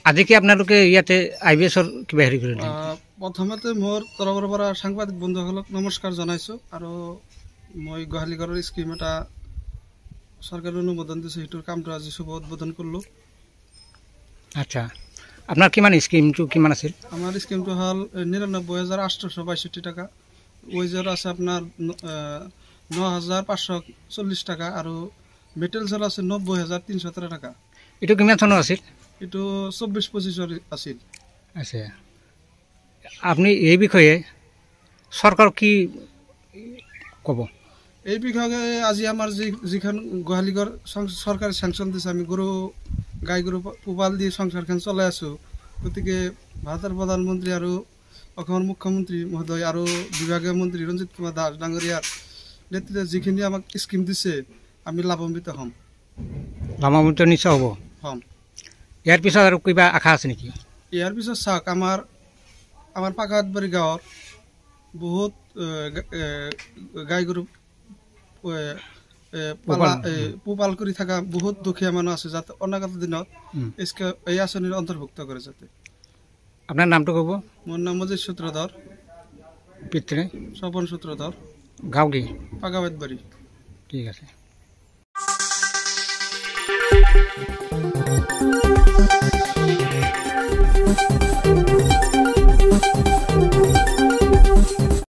আজি কি আপোনালোকে ইয়াতে IBSৰ কিবা হেৰি কৰিলে? প্ৰথমতে মোৰ তৰফৰ পৰা সাংবাদিক বন্ধুসকলক নমস্কাৰ জনাইছোঁ আৰু মই গোহালিঘৰৰ স্কিম এটা চৰকাৰে অনুমোদন দিছে সেইটোৰ কামটো আজি শুভ উদ্বোধন কৰিলোঁ। আচ্ছা, আপোনাৰ কিমান স্কিমটো কিমান আছিল? আমাৰ স্কিমটো হ'ল 99,862 টাকা, ৱেজৰ আছে আপোনাৰ 9,540 টাকা আৰু মেটেৰিয়েলছৰ আছে 90,313 টাকা। এইটো কিমান চনৰ আছিল? এইটো 24-25 আছিল। আচ্ছা, আপুনি এই বিষয়ে চৰকাৰক কি ক'ব? এই বিষয়ে আজি আমাৰ যিখন গোহালিঘৰ চৰকাৰে চেংচন দিছে, আমি গাই গৰু পোহপাল দি সংসাৰখন চলাই আছোঁ। গতিকে ভাৰতৰ প্ৰধানমন্ত্ৰী আৰু অসমৰ মুখ্যমন্ত্ৰী মহোদয় আৰু বিভাগীয় মন্ত্ৰী ৰঞ্জিত কুমাৰ দাস ডাঙৰীয়াৰ নেতৃত্বত যিখিনি আমাক স্কিম দিছে, আমি লাভান্বিত হ'ম। লাভান্বিত নিশ্চয় হ'ব। ইয়াৰ পিছত আৰু কিবা আশা আছে নেকি? ইয়াৰ পিছত চাওক, আমাৰ পাকাহাটবাৰী গাঁৱৰ বহুত গাই গৰু পোহপাল কৰি থকা বহুত দুখীয়া মানুহ আছে, যাতে অনাগত দিনত এই আঁচনিৰ অন্তৰ্ভুক্ত কৰে যাতে। আপোনাৰ নামটো ক'ব? মোৰ নাম অজিত সূত্ৰধৰ, পিতৃ স্বপন সূত্ৰধৰ, গাঁও কি? পাকাহাটবাৰী। ঠিক আছে।